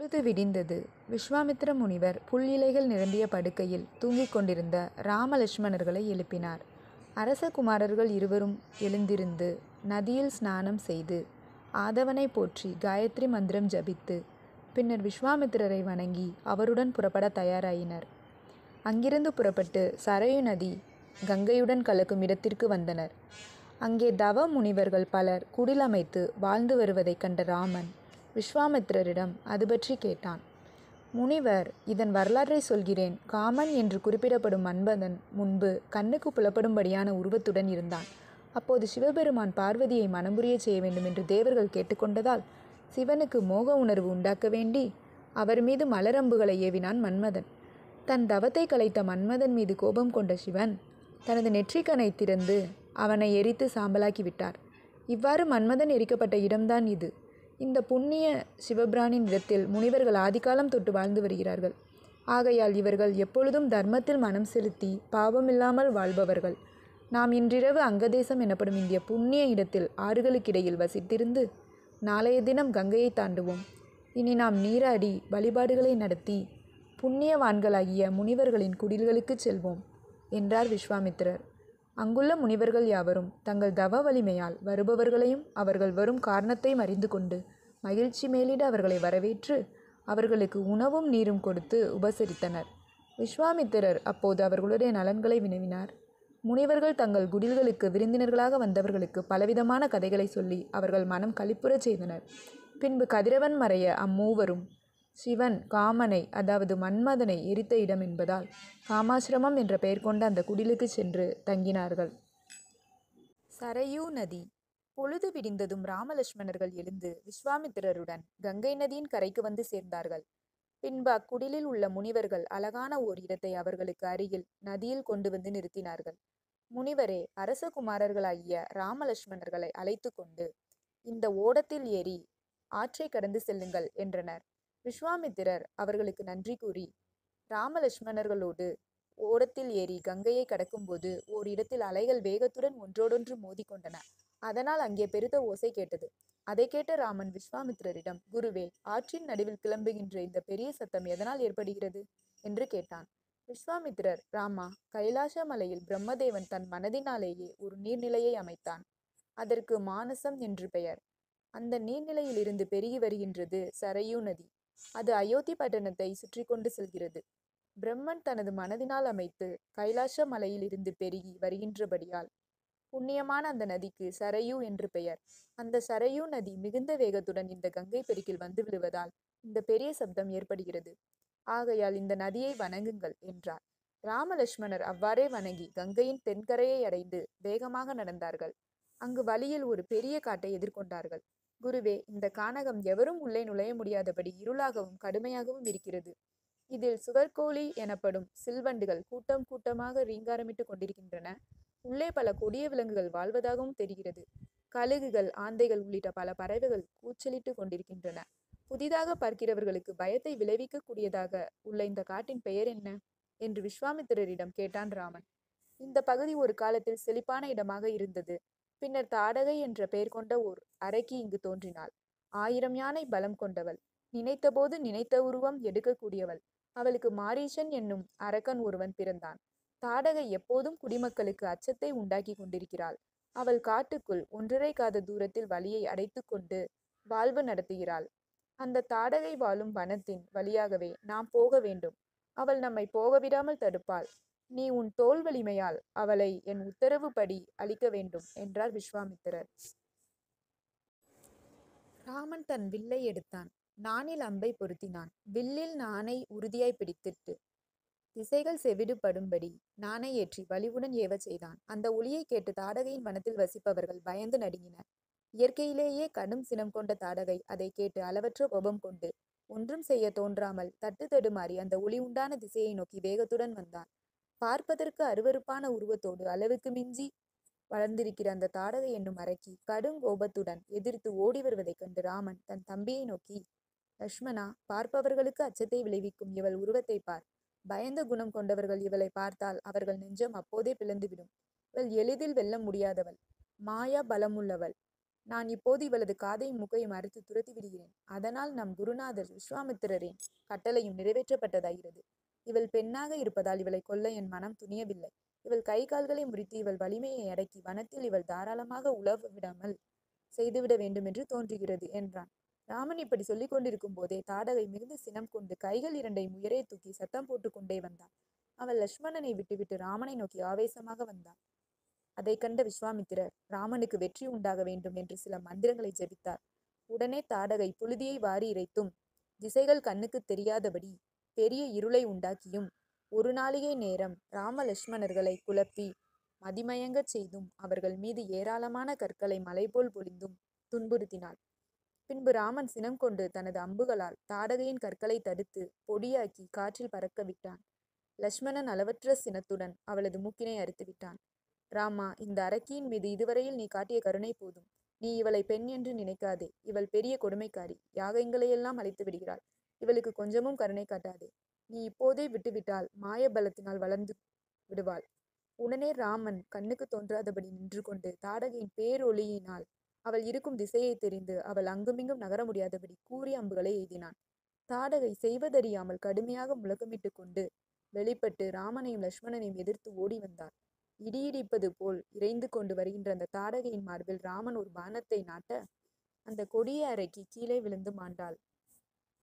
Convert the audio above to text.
பொழுது விடிந்தது. விஸ்வாமித்திர முனிவர் புல் இலைகள் நிரம்பிய படுக்கையில் தூங்கிக் கொண்டிருந்த ராம லட்சுமணர்களை எழுப்பினார். அரச குமாரர்கள் இருவரும் எழுந்திருந்து நதியில் ஸ்நானம் செய்து ஆதவனை போற்றி காயத்ரி மந்திரம் ஜபித்து பின்னர் விஸ்வாமித்திரரை வணங்கி அவருடன் புறப்பட தயாராயினர். அங்கிருந்து புறப்பட்டு சரையு நதி கங்கையுடன் கலக்கும் இடத்திற்கு வந்தனர். அங்கே தவ முனிவர்கள் பலர் குடில் அமைத்து வாழ்ந்து வருவதைக் கண்ட ராமன் விஸ்வாமித்திரரிடம் அது பற்றி கேட்டான். முனிவர், இதன் வரலாற்றை சொல்கிறேன். காமன் என்று குறிப்பிடப்படும் மன்மதன் முன்பு கண்ணுக்கு புலப்படும்படியான உருவத்துடன் இருந்தான். அப்போது சிவபெருமான் பார்வதியை மனம்புரிய செய்ய வேண்டும் என்று தேவர்கள் கேட்டுக்கொண்டதால் சிவனுக்கு மோக உணர்வு உண்டாக்க வேண்டி அவர் மீது மலரம்புகளை ஏவினான் மன்மதன். தன் தவத்தை கலைத்த மன்மதன் மீது கோபம் கொண்ட சிவன் தனது நெற்றிக்கனை திறந்து அவனை எரித்து சாம்பலாக்கி விட்டார். இவ்வாறு மன்மதன் எரிக்கப்பட்ட இடம்தான் இது. இந்த புண்ணிய சிவபிரானின் இடத்தில் முனிவர்கள் ஆதிகாலம் தொட்டு வாழ்ந்து வருகிறார்கள். ஆகையால் இவர்கள் எப்பொழுதும் தர்மத்தில் மனம் செலுத்தி பாவமில்லாமல் வாழ்பவர்கள். நாம் இன்றிரவு அங்கதேசம் எனப்படும் இந்திய புண்ணிய இடத்தில் ஆறுகளுக்கிடையில் வசித்திருந்து நாளைய தினம் கங்கையை தாண்டுவோம். இனி நாம் நீராடி வழிபாடுகளை நடத்தி புண்ணியவான்களாகிய முனிவர்களின் குடில்களுக்கு செல்வோம் என்றார் விஸ்வாமித்திரர். அங்குள்ள முனிவர்கள் யாவரும் தங்கள் தவ வலிமையால் வருபவர்களையும் அவர்கள் வரும் காரணத்தையும் அறிந்து கொண்டு மகிழ்ச்சி மேலிட அவர்களை வரவேற்று அவர்களுக்கு உணவும் நீரும் கொடுத்து உபசரித்தனர். விஸ்வாமித்திரர் அப்போது அவர்களுடைய நலன்களை வினவினார். முனிவர்கள் தங்கள் குடில்களுக்கு விருந்தினர்களாக வந்தவர்களுக்கு பலவிதமான கதைகளை சொல்லி அவர்கள் மனம் களிப்புறச் செய்தனர். பின்பு கதிரவன் மறைய அம்மூவரும் சிவன் காமனை, அதாவது மன்மதனை எரித்த இடம் என்பதால் காமாசிரமம் என்ற பெயர் கொண்ட அந்த குடிலுக்கு சென்று தங்கினார்கள். சரையூ நதி. பொழுது விடிந்ததும் ராமலட்சுமணர்கள் எழுந்து விஸ்வாமித்திரருடன் கங்கை நதியின் கரைக்கு வந்து சேர்ந்தார்கள். பின்பு அக்குடிலில் உள்ள முனிவர்கள் அழகான ஓர் இடத்தை அவர்களுக்கு அருகில் நதியில் கொண்டு வந்து நிறுத்தினார்கள். முனிவரே, அரச குமாரர்களாகிய ராமலட்சுமணர்களை அழைத்து கொண்டு இந்த ஓடத்தில் ஏறி ஆற்றை கடந்து செல்லுங்கள் என்றனர். விஸ்வாமித்திரர் அவர்களுக்கு நன்றி கூறி ராமலட்சுமணர்களோடு ஓடத்தில் ஏறி கங்கையை கடக்கும்போது ஓர் இடத்தில் அலைகள் வேகத்துடன் ஒன்றோடொன்று மோதிக்கொண்டன. அதனால் அங்கே பெருத்த ஓசை கேட்டது. அதை கேட்ட ராமன் விஸ்வாமித்திரரிடம், குருவே, ஆற்றின் நடுவில் கிளம்புகின்ற இந்த பெரிய சத்தம் எதனால் ஏற்படுகிறது என்று கேட்டான். விஸ்வாமித்திரர், ராமா, கைலாச மலையில் பிரம்மதேவன் தன் மனதினாலேயே ஒரு நீர்நிலையை அமைத்தான். அதற்கு மானசம் என்று பெயர். அந்த நீர்நிலையில் இருந்து பெருகி வருகின்றது சரையூ நதி. அது அயோத்தி பட்டணத்தை சுற்றி கொண்டு செல்கிறது. பிரம்மன் தனது மனதினால் அமைத்து கைலாச மலையில் இருந்து பெருகி வருகின்றபடியால் புண்ணியமான அந்த நதிக்கு சரையூ என்று பெயர். அந்த சரையூ நதி மிகுந்த வேகத்துடன் இந்த கங்கை பெருக்கில் வந்து விழுவதால் இந்த பெரிய சப்தம் ஏற்படுகிறது. ஆகையால் இந்த நதியை வணங்குங்கள் என்றார். ராமலட்சுமணர் அவ்வாறே வணங்கி கங்கையின் தென்கரையை அடைந்து வேகமாக நடந்தார்கள். அங்கு வழியில் ஒரு பெரிய காட்டை எதிர்கொண்டார்கள். குருவே, இந்த கானகம் எவரும் உள்ளே நுழைய முடியாதபடி இருளாகவும் கடுமையாகவும் இருக்கிறது. இதில் சுவர்கோழி எனப்படும் சில்வண்டுகள் கூட்டம் கூட்டமாக ரீங்காரமிட்டு கொண்டிருக்கின்றன. உள்ளே பல கொடிய விலங்குகள் வாழ்வதாகவும் தெரிகிறது. கழுகுகள், ஆந்தைகள் உள்ளிட்ட பல பறவைகள் கூச்சலிட்டு கொண்டிருக்கின்றன. புதிதாக பார்க்கிறவர்களுக்கு பயத்தை விளைவிக்க கூடியதாக உள்ள இந்த காட்டின் பெயர் என்ன என்று விஸ்வாமித்திரரிடம் கேட்டான் ராமன். இந்த பகுதி ஒரு காலத்தில் செழிப்பான இடமாக இருந்தது. பின்னர் தாடகை என்ற பெயர் கொண்ட ஓர் அரக்கி இங்கு தோன்றினாள். 1000 யானை பலம் கொண்டவள். நினைத்தபோது நினைத்த உருவம் எடுக்கக்கூடியவள். அவளுக்கு மாரீசன் என்னும் அரக்கன் ஒருவன் பிறந்தான். தாடகை எப்போதும் குடிமக்களுக்கு அச்சத்தை உண்டாக்கி கொண்டிருக்கிறாள். அவள் காட்டுக்குள் 1.5 காத தூரத்தில் வழியை அடைத்து கொண்டு வாழ்வு நடத்துகிறாள். அந்த தாடகை வாழும் வனத்தின் வழியாகவே நாம் போக வேண்டும். அவள் நம்மை போகவிடாமல் தடுப்பாள். நீ உன் தோல் வலிமையால் அவளை என் உத்தரவுப்படி அழிக்க வேண்டும் என்றார் விஸ்வாமித்திரர். ராமன் தன் வில்லை எடுத்தான். நாணில் அம்பை பொருத்தினான். வில்லில் நாணை உறுதியாய் பிடித்திட்டு திசைகள் செவிடுபடும்படி நாணை ஏற்றி வலிவுடன் ஏவச் செய்தான். அந்த ஒளியை கேட்டு தாடகையின் வனத்தில் வசிப்பவர்கள் பயந்து நடுங்கினர். இயற்கையிலேயே கடும் சினம் கொண்ட தாடகை அதை கேட்டு அளவற்ற கோபம் கொண்டு ஒன்றும் செய்ய தோன்றாமல் தட்டு தடுமாறி அந்த ஒளி உண்டான திசையை நோக்கி வேகத்துடன் வந்தான். பார்ப்பதற்கு அருவருப்பான உருவத்தோடு அளவுக்கு மிஞ்சி வளர்ந்திருக்கிற அந்த தாடகை என்னும் அரக்கி கடும் கோபத்துடன் எதிர்த்து ஓடி வருவதைக் கண்டு ராமன் தன் தம்பியை நோக்கி, லட்சுமணா, பார்ப்பவர்களுக்கு அச்சத்தை விளைவிக்கும் இவள் உருவத்தை பார். பயந்த குணம் கொண்டவர்கள் இவளை பார்த்தால் அவர்கள் நெஞ்சம் அப்போதே பிளந்துவிடும். இவள் எளிதில் வெல்ல முடியாதவள். மாயா பலமுள்ளவள். நான் இப்போது இவளது காதையும் மூக்கையும் அறுத்து துரத்தி விடுகிறேன். அதனால் நம் குருநாதர் விஸ்வாமித்திரரின் கட்டளையும் நிறைவேற்றப்பட்டதாகிறது. இவள் பெண்ணாக இருப்பதால் இவளை கொல்ல என் மனம் துணியவில்லை. இவள் கை கால்களை முறித்து இவள் வலிமையை அடக்கி வனத்தில் இவள் தாராளமாக உலவ விடாமல் செய்துவிட வேண்டும் என்று தோன்றுகிறது என்றான். ராமன் இப்படி சொல்லிக் கொண்டிருக்கும் போதே தாடகை மிகுந்த சினம் கொண்டு கைகள் இரண்டையும் உயரே தூக்கி சத்தம் போட்டு கொண்டே வந்தாள். அவள் லட்சுமணனை விட்டுவிட்டு ராமனை நோக்கி ஆவேசமாக வந்தாள். அதை கண்ட விஸ்வாமித்திரர் ராமனுக்கு வெற்றி உண்டாக வேண்டும் என்று சில மந்திரங்களை ஜெபித்தார். உடனே தாடகை புழுதியை வாரி இறைத்தும் திசைகள் கண்ணுக்கு தெரியாதபடி பெரிய இருளை உண்டாக்கியும் ஒரு நாளிகை நேரம் ராம லட்சுமணர்களை குழப்பி மதிமயங்கச் செய்தும் அவர்கள் மீது ஏராளமான கற்களை மலை போல் பொழிந்தும் துன்புறுத்தினாள். பின்பு ராமன் சினம் கொண்டு தனது அம்புகளால் தாடகையின் கற்களை தடுத்து பொடியாக்கி காற்றில் பறக்க விட்டான். லட்சுமணன் அளவற்ற சினத்துடன் அவளது மூக்கினை அறுத்து விட்டான். ராமா, இந்த அரக்கியின் மீது இதுவரையில் நீ காட்டிய கருணை போதும். நீ இவளை பெண் என்று நினைக்காதே. இவள் பெரிய கொடுமைக்காரி. யாகங்களையெல்லாம் அழித்து விடுகிறாள். இவளுக்கு கொஞ்சமும் கருணை காட்டாதே. நீ இப்போதே விட்டுவிட்டால் மாய பலத்தினால் வளர்ந்து விடுவாள். உடனே ராமன் கண்ணுக்கு தோன்றாதபடி நின்று கொண்டு தாடகையின் பேரொளியினால் அவள் இருக்கும் திசையை தெரிந்து அவள் அங்குமிங்கும் நகர முடியாதபடி கூறிய அம்புகளை எய்தினான். தாடகை செய்வதறியாமல் கடுமையாக முழக்கமிட்டு கொண்டு வெளிப்பட்டு ராமனையும் லட்சுமணனையும் எதிர்த்து ஓடி வந்தாள். இடியிடிப்பது போல் இறைந்து கொண்டு வருகின்ற அந்த தாடகையின் மார்பில் ராமன் ஒரு பானத்தை நாட்ட அந்த கொடிய அறைக்கு கீழே விழுந்து மாண்டாள்.